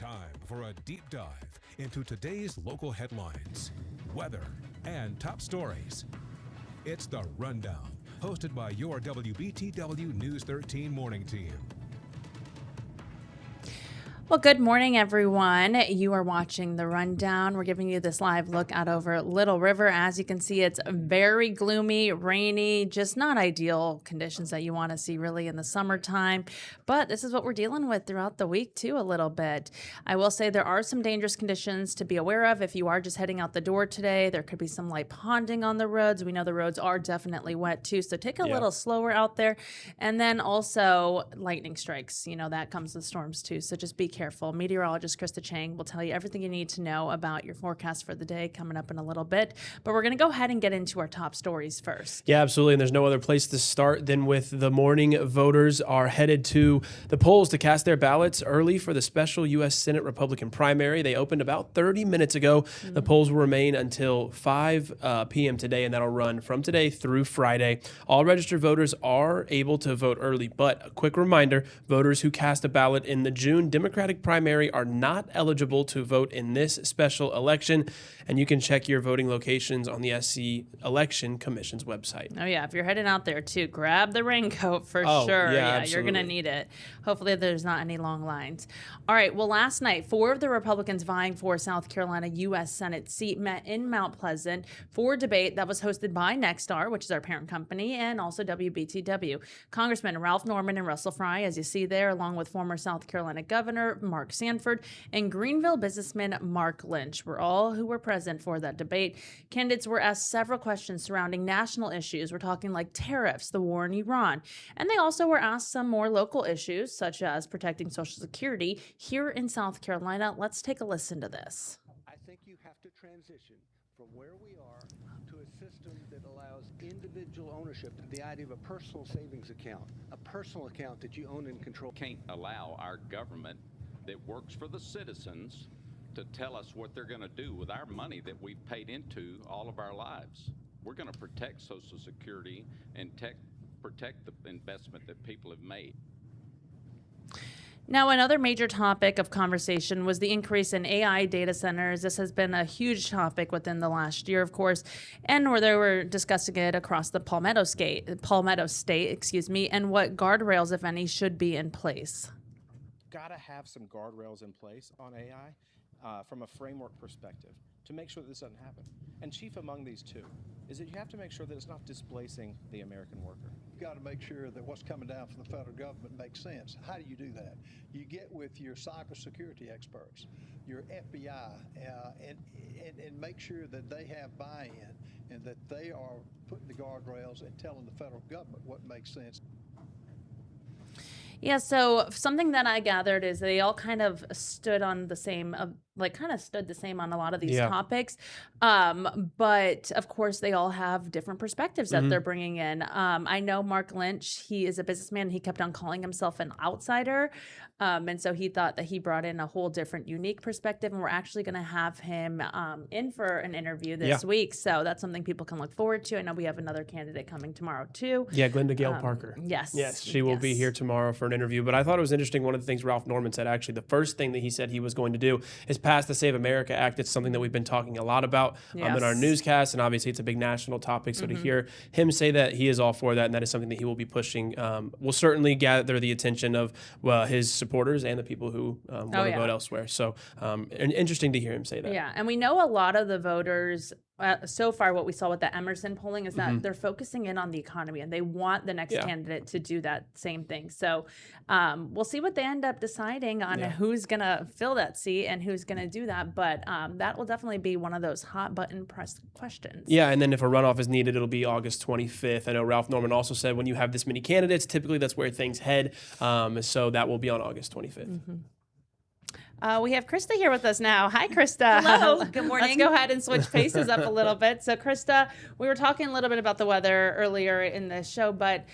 Time for a deep dive into today's local headlines, weather, and top stories. It's The Rundown, hosted by your WBTW News 13 morning team. Well, good morning, everyone. You are watching The Rundown. We're giving you this live look out over Little River. As you can see, it's very gloomy, rainy, just not ideal conditions that you want to see really in the summertime. But this is what we're dealing with throughout the week, too, a little bit. I will say there are some dangerous conditions to be aware of. If you are just heading out the door today, there could be some light ponding on the roads. We know the roads are definitely wet, too. So take a little slower out there. And then also lightning strikes. You know, that comes with storms, too. So just be careful. Meteorologist Krista Chang will tell you everything you need to know about your forecast for the day coming up in a little bit. But we're going to go ahead and get into our top stories first. Yeah, absolutely. And there's no other place to start than with the morning. Voters are headed to the polls to cast their ballots early for the special U.S. Senate Republican primary. They opened about 30 minutes ago. The polls will remain until 5 p.m. today, and that'll run from today through Friday. All registered voters are able to vote early, but a quick reminder, voters who cast a ballot in the June Democratic primary are not eligible to vote in this special election, and you can check your voting locations on the SC Election Commission's website. Oh yeah, if you're heading out there too, grab the raincoat for sure. Yeah, you're gonna need it. Hopefully there's not any long lines. All right, well, last night 4 of the Republicans vying for South Carolina U.S. Senate seat met in Mount Pleasant for a debate that was hosted by Nexstar, which is our parent company, and also WBTW. Congressman Ralph Norman and Russell Fry, as you see there, along with former South Carolina Governor Mark Sanford and Greenville businessman Mark Lynch were all who were present for that debate. Candidates were asked several questions surrounding national issues. We're talking like tariffs, the war in Iran, and they also were asked some more local issues such as protecting Social Security here in South Carolina. Let's take a listen to this. I think you have to transition from where we are to a system that allows individual ownership, the idea of a personal savings account, a personal account that you own and control. Can't allow our government that works for the citizens to tell us what they're going to do with our money that we've paid into all of our lives. We're going to protect Social Security and protect the investment that people have made. Now, another major topic of conversation was the increase in AI data centers. This has been a huge topic within the last year, of course, and where they were discussing it across the Palmetto State, and what guardrails, if any, should be in place. Got to have some guardrails in place on AI from a framework perspective to make sure that this doesn't happen. And chief among these two is that you have to make sure that it's not displacing the American worker. You've got to make sure that what's coming down from the federal government makes sense. How do you do that? You get with your cybersecurity experts, your FBI, and make sure that they have buy-in and that they are putting the guardrails and telling the federal government what makes sense. Yeah, so something that I gathered is they all kind of stood on the same, stood the same on a lot of these topics. But of course, they all have different perspectives that they're bringing in. I know Mark Lynch, he is a businessman. He kept on calling himself an outsider. And so he thought that he brought in a whole different, unique perspective. And we're actually going to have him in for an interview this week. So that's something people can look forward to. I know we have another candidate coming tomorrow, too. Yeah, Glenda Gale Parker. Yes. Yes, she will be here tomorrow for an interview. But I thought it was interesting. One of the things Ralph Norman said, actually, the first thing that he said he was going to do is pass the Save America Act. It's something that we've been talking a lot about in our newscast. And obviously, it's a big national topic. So to hear him say that he is all for that and that is something that he will be pushing will certainly gather the attention of his supporters and the people who want to vote elsewhere. So interesting to hear him say that. Yeah, and we know a lot of the voters so far, what we saw with the Emerson polling is that they're focusing in on the economy and they want the next candidate to do that same thing. So we'll see what they end up deciding on who's going to fill that seat and who's going to do that. But that will definitely be one of those hot button press questions. Yeah, and then if a runoff is needed, it'll be August 25th. I know Ralph Norman also said when you have this many candidates, typically that's where things head. So that will be on August 25th. We have Krista here with us now. Hi, Krista. Hello. Good morning. Let's go ahead and switch paces up a little bit. So, Krista, we were talking a little bit about the weather earlier in the show, but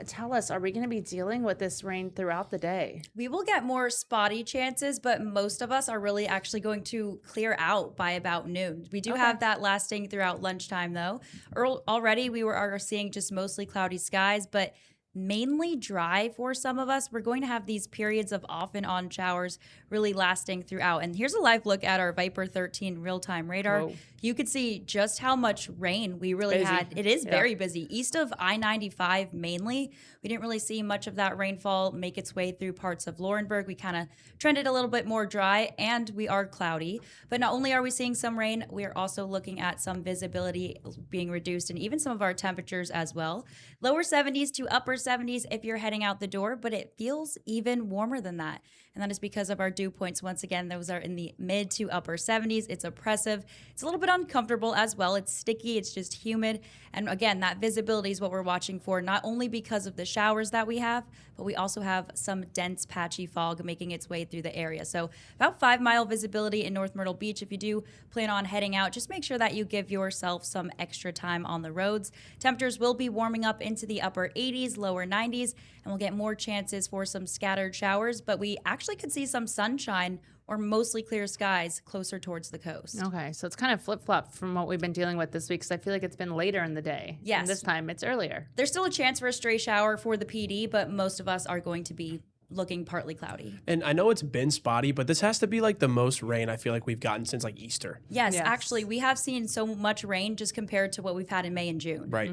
tell us, are we going to be dealing with this rain throughout the day? We will get more spotty chances, but most of us are really actually going to clear out by about noon. We do have that lasting throughout lunchtime, though. Already, we are seeing just mostly cloudy skies, but mainly dry for some of us. We're going to have these periods of off and on showers really lasting throughout. And here's a live look at our Viper 13 real-time radar. Whoa. You could see just how much rain we really had. It is very busy. East of I-95 mainly, we didn't really see much of that rainfall make its way through parts of Laurinburg. We kind of trended a little bit more dry, and we are cloudy. But not only are we seeing some rain, we are also looking at some visibility being reduced and even some of our temperatures as well. Lower 70s to upper 70s if you're heading out the door, but it feels even warmer than that. And that is because of our dew points. Once again, those are in the mid to upper 70s. It's oppressive. It's a little bit uncomfortable as well. It's sticky. It's just humid. And again, that visibility is what we're watching for, not only because of the showers that we have, but we also have some dense patchy fog making its way through the area. So about 5-mile visibility in North Myrtle Beach. If you do plan on heading out, just make sure that you give yourself some extra time on the roads. Temperatures will be warming up into the upper 80s, lower 90s, and we'll get more chances for some scattered showers, but we actually could see some sunshine or mostly clear skies closer towards the coast. Okay, so it's kind of flip-flop from what we've been dealing with this week, because I feel like it's been later in the day. Yes. And this time it's earlier. There's still a chance for a stray shower for the PD, but most of us are going to be looking partly cloudy. And I know it's been spotty, but this has to be like the most rain I feel like we've gotten since like Easter. Yes, Yes. actually, we have seen so much rain just compared to what we've had in May and June. Right.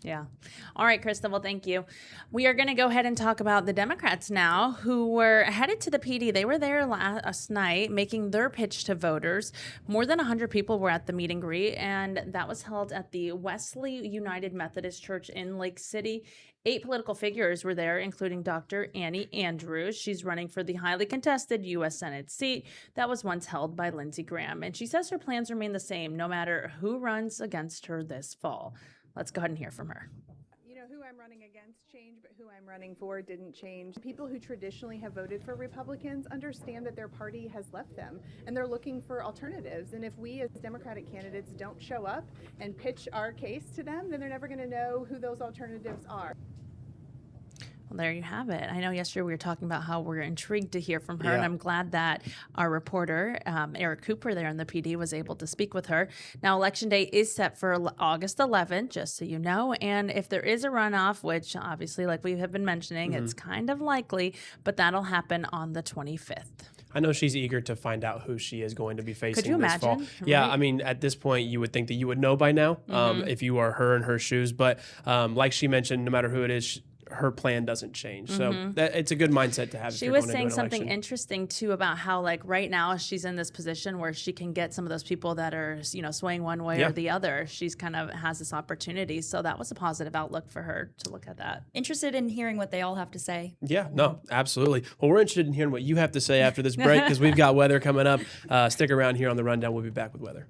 Yeah. All right, Krista. Well, thank you. We are going to go ahead and talk about the Democrats now, who were headed to the PD. They were there last night making their pitch to voters. More than 100 people were at the meet and greet, and that was held at the Wesley United Methodist Church in Lake City. 8 political figures were there, including Dr. Annie Andrews. She's running for the highly contested U.S. Senate seat that was once held by Lindsey Graham. And she says her plans remain the same no matter who runs against her this fall. Let's go ahead and hear from her. You know, who I'm running against changed, but who I'm running for didn't change. People who traditionally have voted for Republicans understand that their party has left them, and they're looking for alternatives. And if we as Democratic candidates don't show up and pitch our case to them, then they're never going to know who those alternatives are. Well, there you have it. I know yesterday we were talking about how we're intrigued to hear from her, Yeah. and I'm glad that our reporter, Eric Cooper there in the PD, was able to speak with her. Now, Election Day is set for August 11th, just so you know, and if there is a runoff, which obviously, like we have been mentioning, it's kind of likely, but that'll happen on the 25th. I know she's eager to find out who she is going to be facing Could you this fall. imagine? Yeah, Right? I mean, at this point, you would think that you would know by now if you are her in her shoes. But like she mentioned, no matter who it is, her plan doesn't change. So it's a good mindset to have. if She you're was going into saying an something election. interesting too about how, like, right now she's in this position where she can get some of those people that are, you know, swaying one way Yeah. or the other. She's kind of has this opportunity. So that was a positive outlook for her to look at that. Interested in hearing what they all have to say. Yeah, no, absolutely. Well, we're interested in hearing what you have to say after this break because we've got weather coming up. Stick around here on The Rundown. We'll be back with weather.